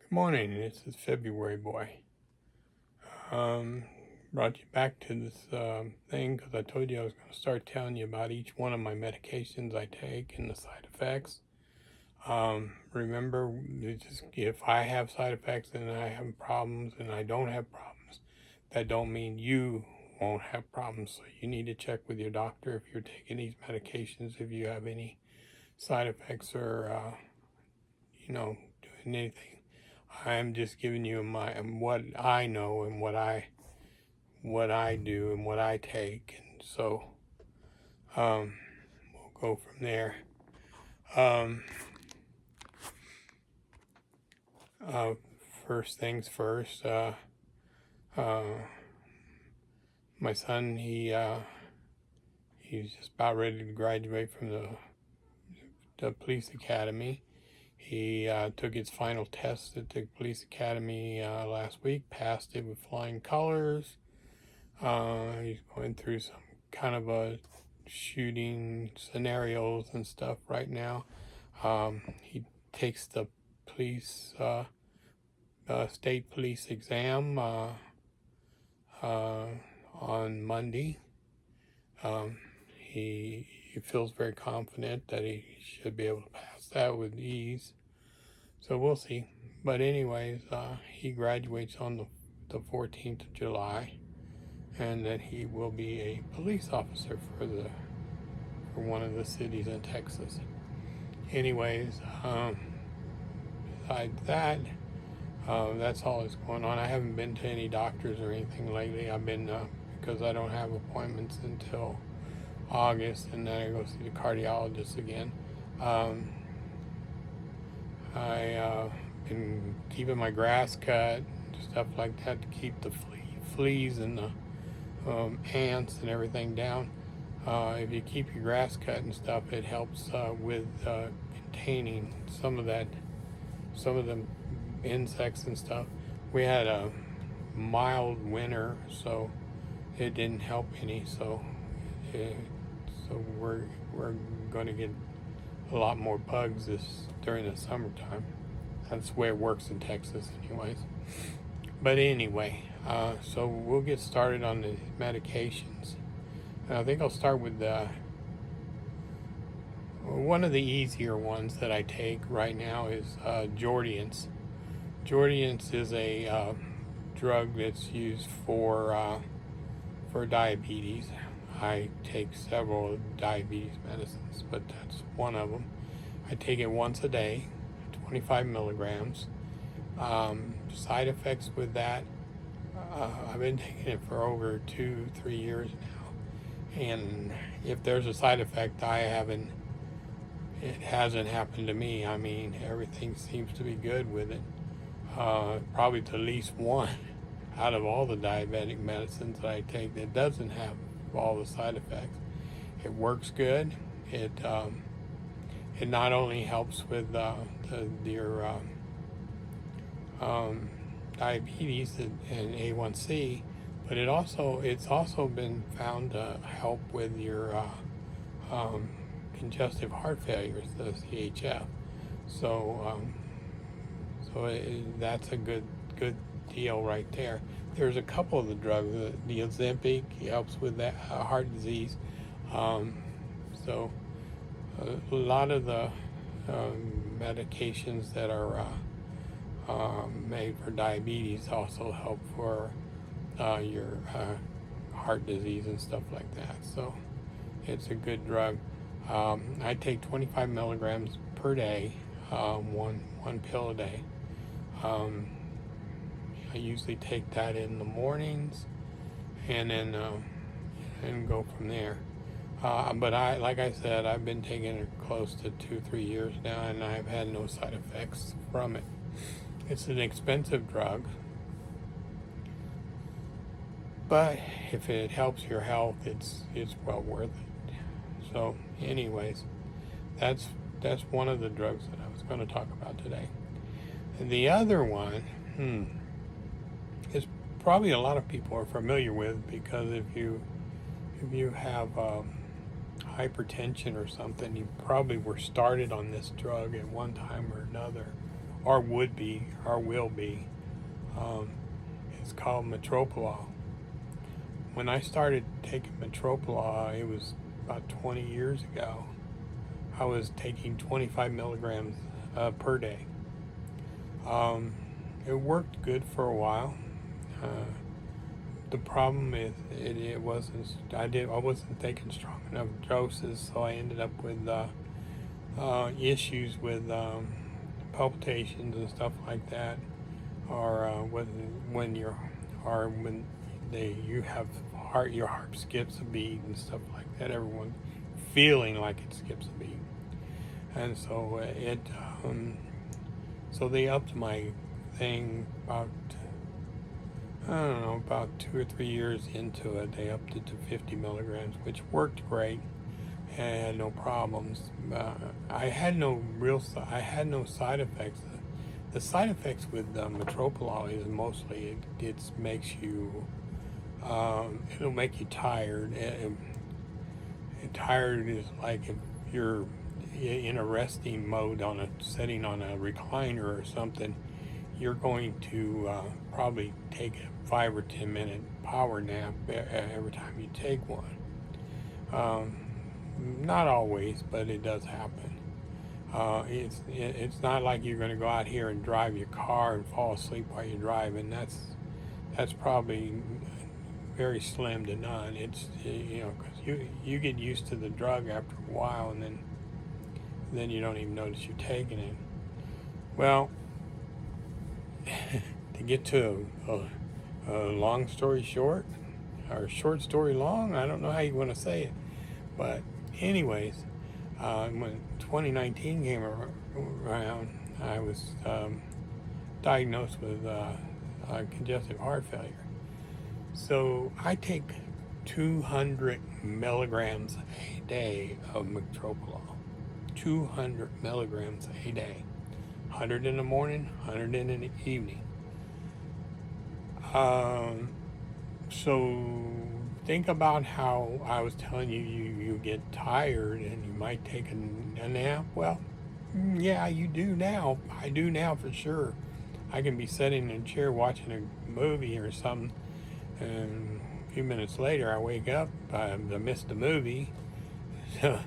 Good morning, this is February Boy. Brought you back to this thing because I told you I was going to start telling you about each one of my medications I take and the side effects. Remember, just if I have side effects and I have problems and I don't have problems, that don't mean you won't have problems. So you need to check with your doctor if you're taking these medications, if you have any side effects or doing anything. I'm just giving you my what I know and what I do and what I take, and so we'll go from there. Um, uh, First things first. Uh, my son, he's just about ready to graduate from the police academy. He took his final test at the police academy last week, passed it with flying colors. He's going through some kind of a shooting scenarios and stuff right now. He takes the police, state police exam on Monday. He feels very confident that he should be able to pass that with ease. So we'll see. But anyways, he graduates on the 14th of July, and that he will be a police officer for one of the cities in Texas. Anyways, besides that, that's all that's going on. I haven't been to any doctors or anything lately. I've been because I don't have appointments until August, and then I go see the cardiologist again. I been keeping my grass cut, stuff like that, to keep the fleas and the ants and everything down. If you keep your grass cut and stuff, it helps with containing some of the insects and stuff. We had a mild winter, so it didn't help any. So we're going to get a lot more bugs during the summertime. That's the way it works in Texas, anyways. But anyway, so we'll get started on the medications. I think I'll start with one of the easier ones that I take right now is Jardiance. Jardiance is a drug that's used for diabetes. I take several diabetes medicines, but that's one of them. I take it once a day, 25 milligrams. Side effects with that, I've been taking it for over 2-3 years now, and if there's a side effect, it hasn't happened to me. I mean, everything seems to be good with it. Probably the least one out of all the diabetic medicines that I take that doesn't have all the side effects. It works good. It not only helps with your diabetes and A1C, but it's also been found to help with your congestive heart failure, the CHF. So that's a good deal right there. There's a couple of the drugs. The Ozempic helps with that heart disease. So a lot of the medications that are made for diabetes also help for your heart disease and stuff like that. So it's a good drug. I take 25 milligrams per day, one pill a day. I usually take that in the mornings, and then and go from there. But like I said, I've been taking it close to 2-3 years now, and I've had no side effects from it. It's an expensive drug, but if it helps your health, it's well worth it. So, anyways, that's one of the drugs that I was going to talk about today. And the other one, is probably a lot of people are familiar with, because if you have hypertension or something, you probably were started on this drug at one time or another, or would be, or will be. Um, it's called Metoprolol. When I started taking Metoprolol, it was about 20 years ago. I was taking 25 milligrams per day. Um, it worked good for a while. Uh, the problem is it wasn't. I wasn't taking strong enough doses, so I ended up with issues with palpitations and stuff like that, or when you're, or when you have your heart skips a beat and stuff like that. Everyone feeling like it skips a beat, and so um, so they upped my thing about, I don't know, about 2 or 3 years into it. They upped it to 50 milligrams, which worked great. I had no problems. I had no side effects. The side effects with metoprolol is mostly it makes you, it'll make you tired. Tired is like if you're in a resting mode on a setting on a recliner or something, you're going to probably take a 5 or 10 minute power nap every time you take one. Not always, but it does happen. It's not like you're going to go out here and drive your car and fall asleep while you're driving. That's probably very slim to none. It's, because you get used to the drug after a while, and then you don't even notice you're taking it. Well, to get to a long story short, or short story long, I don't know how you want to say it, but anyways, when 2019 came around, I was diagnosed with congestive heart failure. So I take 200 milligrams a day of metoprolol. 200 milligrams a day. 100 in the morning, 100 in the evening. So think about how I was telling you, you get tired and you might take a nap. Well, yeah, you do now. I do now for sure. I can be sitting in a chair watching a movie or something, and a few minutes later I wake up. I missed the movie. So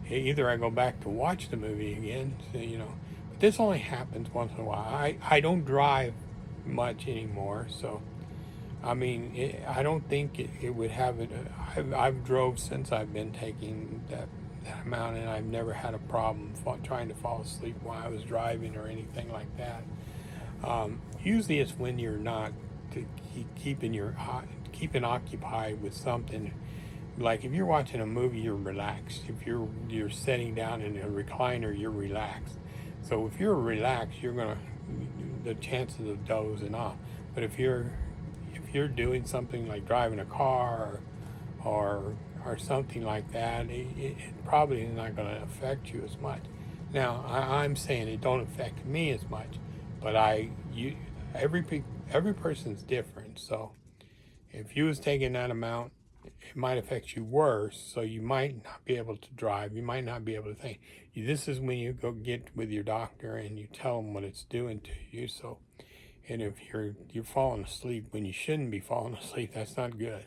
either I go back to watch the movie again, But this only happens once in a while. I don't drive much anymore, so I mean, I don't think it would have it. I've drove since I've been taking that amount, and I've never had a problem trying to fall asleep while I was driving or anything like that. Usually, it's when you're not keeping occupied with something. Like if you're watching a movie, you're relaxed. If you're sitting down in a recliner, you're relaxed. So if you're relaxed, the chances of dozing off. But if you're doing something like driving a car or something like that, it probably is not going to affect you as much. Now I'm saying it don't affect me as much, but every person's different. So if you was taking that amount, it might affect you worse. So you might not be able to drive. You might not be able to think. This is when you go get with your doctor and you tell them what it's doing to you. So, and if you're falling asleep when you shouldn't be falling asleep, that's not good.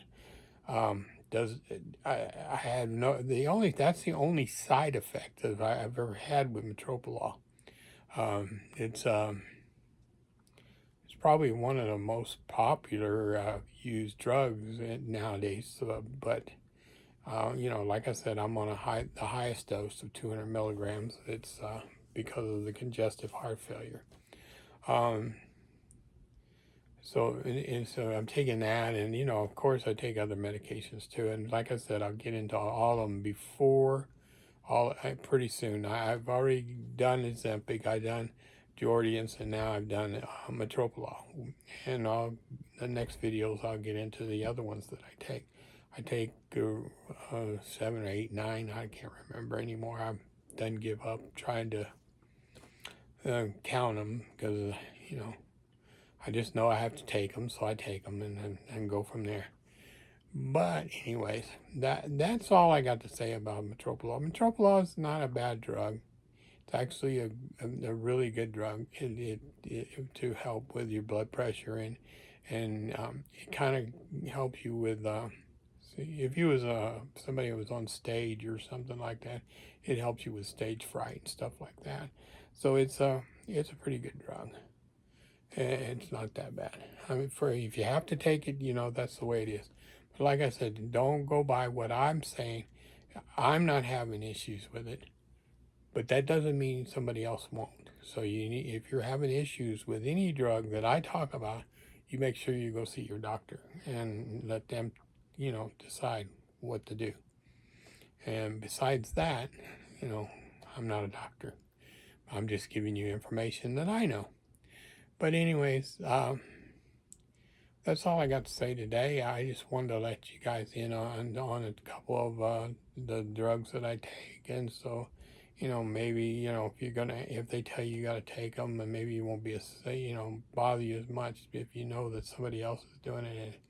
Does I had no that's the only side effect that I've ever had with metoprolol. It's probably one of the most popular used drugs nowadays. But like I said, I'm on the highest dose of 200 milligrams. It's because of the congestive heart failure. So I'm taking that, and of course, I take other medications too. And like I said, I'll get into all of them pretty soon. I've already done Ozempic, I've done Jardiance, and now I've done Metoprolol. And the next videos, I'll get into the other ones that I take. I take 7 or 8, 9. I can't remember anymore. I've done give up trying to count them because I just know I have to take them, so I take them and go from there. But anyways, that's all I got to say about metoprolol. Metoprolol is not a bad drug. It's actually a really good drug to help with your blood pressure, and it kind of helps you with see, if you was somebody who was on stage or something like that, it helps you with stage fright and stuff like that. So it's a pretty good drug. It's not that bad. I mean, for if you have to take it, that's the way it is. But like I said, don't go by what I'm saying. I'm not having issues with it, but that doesn't mean somebody else won't. So if you're having issues with any drug that I talk about, you make sure you go see your doctor and let them, decide what to do. And besides that, you know, I'm not a doctor. I'm just giving you information that I know. But anyways, that's all I got to say today. I just wanted to let you guys in on a couple of the drugs that I take, and so maybe if they tell you got to take them, and maybe you won't be bother you as much if you know that somebody else is doing it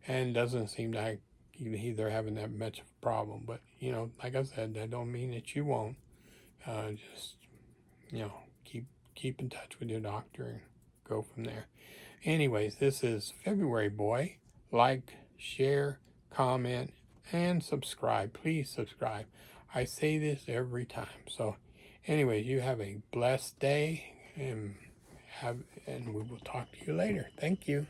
and doesn't seem to either having that much of a problem. But like I said, that don't mean that you won't. Just you know, keep in touch with your doctor and go from there. Anyways, this is February Boy. Like, share, comment, and subscribe. Please subscribe. I say this every time. So, anyways, you have a blessed day and we will talk to you later. Thank you.